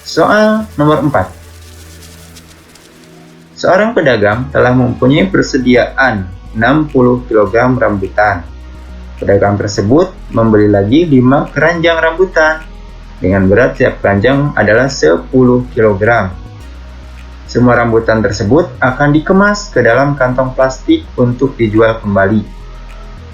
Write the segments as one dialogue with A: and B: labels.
A: Soal nomor 4. Seorang pedagang telah mempunyai persediaan 60 kg rambutan. Pedagang tersebut membeli lagi 5 keranjang rambutan dengan berat setiap keranjang adalah 10 kg. Semua rambutan tersebut akan dikemas ke dalam kantong plastik untuk dijual kembali.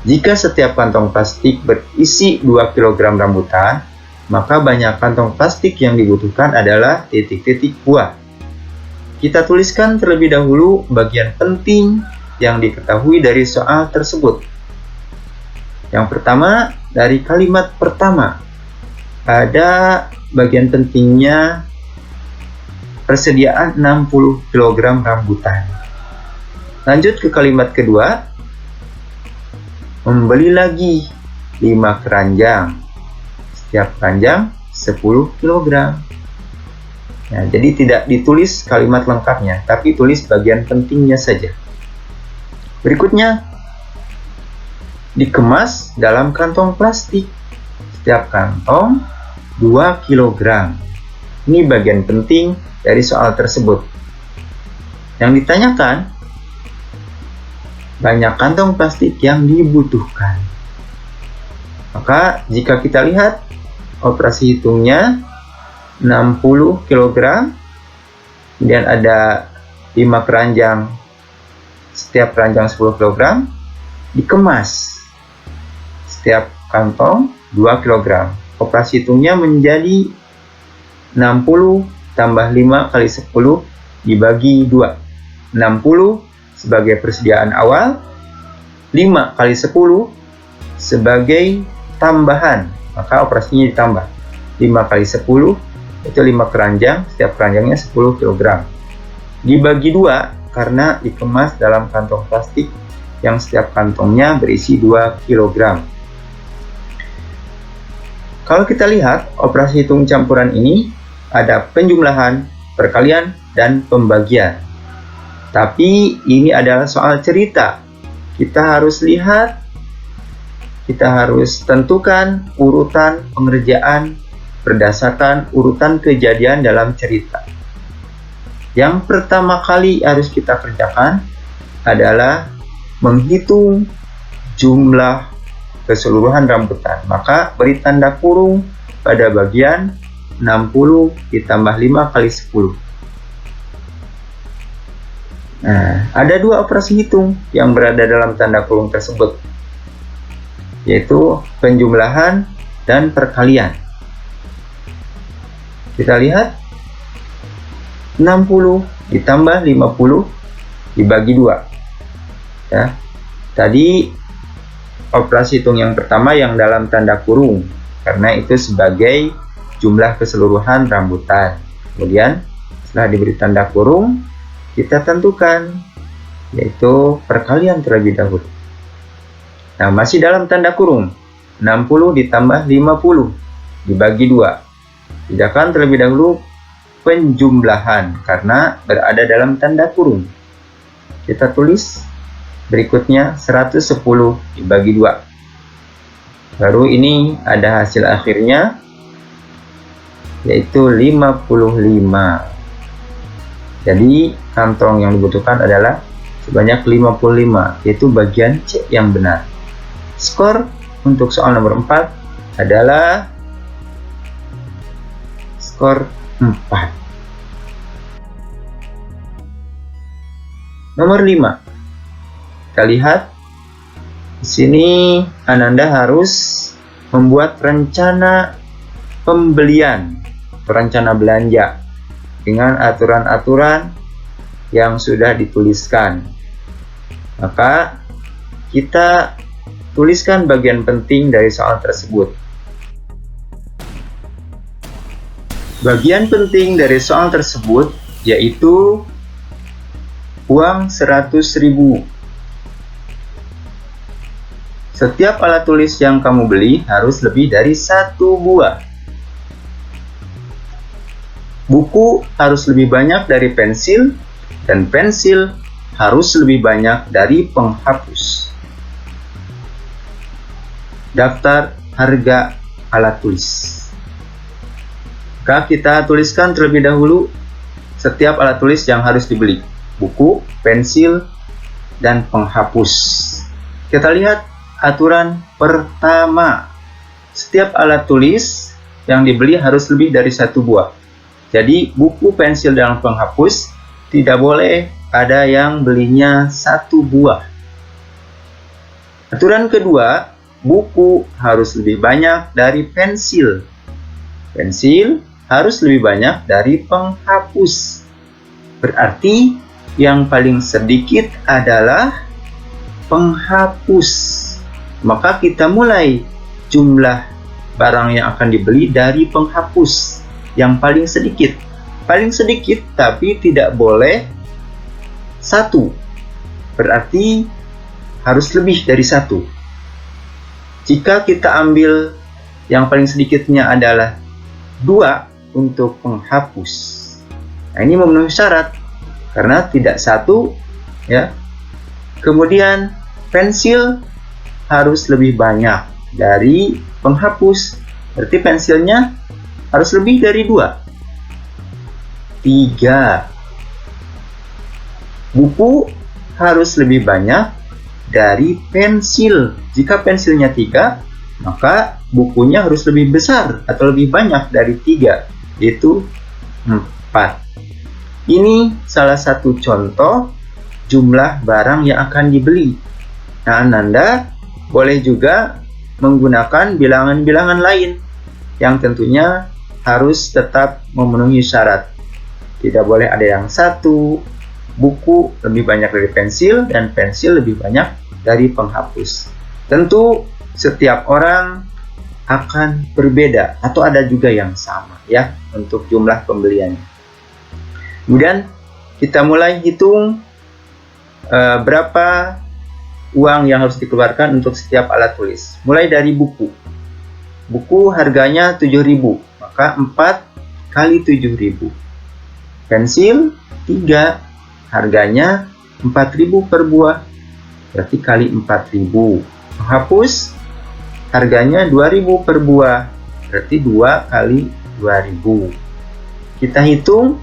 A: Jika setiap kantong plastik berisi 2 kg rambutan, maka banyak kantong plastik yang dibutuhkan adalah titik-titik buah. Kita tuliskan terlebih dahulu bagian penting yang diketahui dari soal tersebut. Yang pertama, dari kalimat pertama, ada bagian pentingnya persediaan 60 kg rambutan. Lanjut ke kalimat kedua, membeli lagi 5 keranjang. Setiap keranjang 10 kg. Nah, jadi tidak ditulis kalimat lengkapnya, tapi tulis bagian pentingnya saja. Berikutnya, dikemas dalam kantong plastik. Setiap kantong 2 kg. Ini bagian penting dari soal tersebut. Yang ditanyakan, banyak kantong plastik yang dibutuhkan. Maka jika kita lihat operasi hitungnya 60 kg, kemudian ada 5 keranjang, setiap keranjang 10 kg, dikemas setiap kantong 2 kg. Operasi hitungnya menjadi 60 tambah 5 kali 10 dibagi 2. 60 sebagai persediaan awal, 5 kali 10 sebagai tambahan, maka operasinya ditambah. 5 kali 10 itu 5 keranjang, setiap keranjangnya 10 kg. Dibagi 2 karena dikemas dalam kantong plastik yang setiap kantongnya berisi 2 kg. Kalau kita lihat operasi hitung campuran ini ada penjumlahan, perkalian, dan pembagian. Tapi ini adalah soal cerita. Kita harus lihat, kita harus tentukan urutan pengerjaan berdasarkan urutan kejadian dalam cerita. Yang pertama kali harus kita kerjakan adalah menghitung jumlah keseluruhan rambutan. Maka beri tanda kurung pada bagian 60 ditambah 5 kali 10. Nah, ada 2 operasi hitung yang berada dalam tanda kurung tersebut, yaitu penjumlahan dan perkalian. Kita lihat 60 ditambah 50 dibagi 2. Ya. Tadi operasi hitung yang pertama yang dalam tanda kurung, karena itu sebagai jumlah keseluruhan rambutan. Kemudian setelah diberi tanda kurung, kita tentukan, yaitu perkalian terlebih dahulu. Nah, masih dalam tanda kurung, 60 ditambah 50 dibagi 2. Tidakkan terlebih dahulu penjumlahan karena berada dalam tanda kurung. Kita tulis berikutnya 110 dibagi 2. Baru ini ada hasil akhirnya, yaitu 55. Jadi kantong yang dibutuhkan adalah sebanyak 55, yaitu bagian C yang benar. Skor untuk soal nomor 4 adalah skor 4. Nomor 5. Kita lihat di sini Ananda harus membuat rencana pembelian, rencana belanja dengan aturan-aturan yang sudah dituliskan. Maka kita tuliskan bagian penting dari soal tersebut. Bagian penting dari soal tersebut yaitu uang 100.000. Setiap alat tulis yang kamu beli harus lebih dari 1 buah. Buku harus lebih banyak dari pensil, dan pensil harus lebih banyak dari penghapus. Daftar harga alat tulis. Maka kita tuliskan terlebih dahulu setiap alat tulis yang harus dibeli. Buku, pensil, dan penghapus. Kita lihat aturan pertama. Setiap alat tulis yang dibeli harus lebih dari 1 buah. Jadi buku, pensil, dan penghapus tidak boleh ada yang belinya 1 buah. Aturan kedua, buku harus lebih banyak dari pensil. Pensil harus lebih banyak dari penghapus. Berarti yang paling sedikit adalah penghapus. Maka kita mulai jumlah barang yang akan dibeli dari penghapus yang paling sedikit. Paling sedikit tapi tidak boleh 1. Berarti harus lebih dari 1. Jika kita ambil yang paling sedikitnya adalah 2 untuk penghapus. Nah, ini memenuhi syarat karena tidak 1 ya. Kemudian pensil harus lebih banyak dari penghapus. Berarti pensilnya harus lebih dari 2. 3. Buku harus lebih banyak dari pensil. Jika pensilnya 3, maka bukunya harus lebih besar atau lebih banyak dari 3, yaitu 4. Ini salah satu contoh jumlah barang yang akan dibeli. Nah, Ananda boleh juga menggunakan bilangan-bilangan lain yang tentunya harus tetap memenuhi syarat. Tidak boleh ada yang 1, buku lebih banyak dari pensil, dan pensil lebih banyak dari penghapus. Tentu setiap orang akan berbeda atau ada juga yang sama ya untuk jumlah pembeliannya. Kemudian kita mulai hitung berapa uang yang harus dikeluarkan untuk setiap alat tulis. Mulai dari buku. Buku harganya 7.000, maka 4 kali 7.000. Pensil 3, harganya 4.000 per buah, berarti kali 4.000. Penghapus harganya 2.000 per buah, berarti 2 kali 2.000. Kita hitung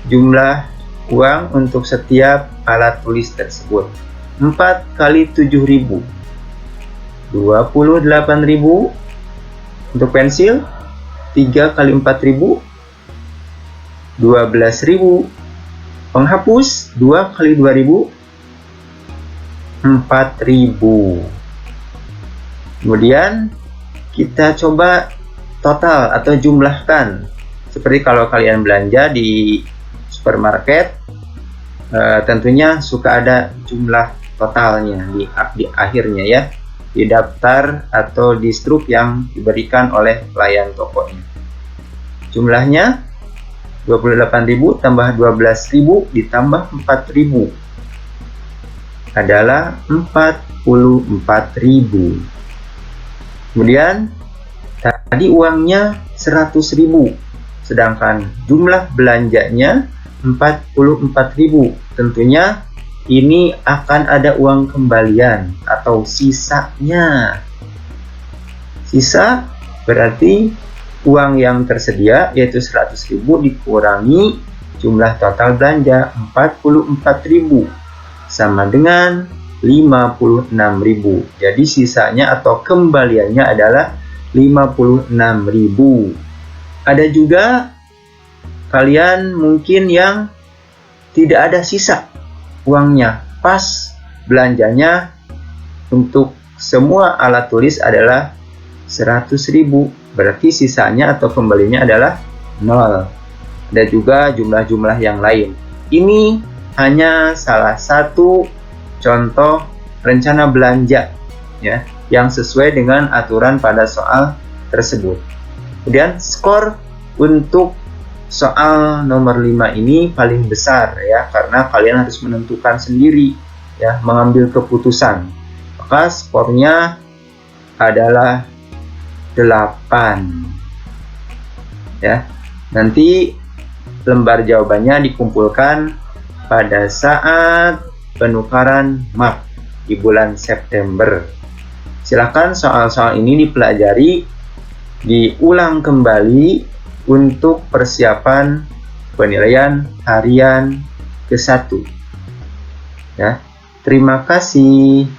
A: jumlah uang untuk setiap alat tulis tersebut. 4 kali 7.000, 28.000. Untuk pensil 3 kali 4.000, 12.000. Penghapus 2 kali 2.000, 4.000. Kemudian kita coba total atau jumlahkan. Seperti kalau kalian belanja di supermarket, tentunya suka ada jumlah totalnya di akhirnya ya, di daftar atau di struk yang diberikan oleh pelayan tokonya. Jumlahnya 28.000 tambah 12.000 ditambah 4.000 adalah 44.000. Kemudian tadi uangnya 100.000, sedangkan jumlah belanjanya 44.000. Tentunya ini akan ada uang kembalian atau sisanya. Sisa berarti uang yang tersedia yaitu 100.000 dikurangi jumlah total belanja 44.000 sama dengan 56.000. Jadi sisanya atau kembaliannya adalah 56.000. Ada juga kalian mungkin yang tidak ada sisa uangnya, pas belanjanya untuk semua alat tulis adalah 100.000, berarti sisanya atau kembalinya adalah 0. Ada juga jumlah-jumlah yang lain. Ini hanya salah satu contoh rencana belanja ya, yang sesuai dengan aturan pada soal tersebut. Kemudian skor untuk soal nomor 5 ini paling besar ya, karena kalian harus menentukan sendiri ya, mengambil keputusan. Maka skornya adalah 8 ya. Nanti lembar jawabannya dikumpulkan pada saat penukaran map di bulan September. Silakan soal-soal ini dipelajari, diulang kembali untuk persiapan penilaian harian ke-1. Ya, terima kasih.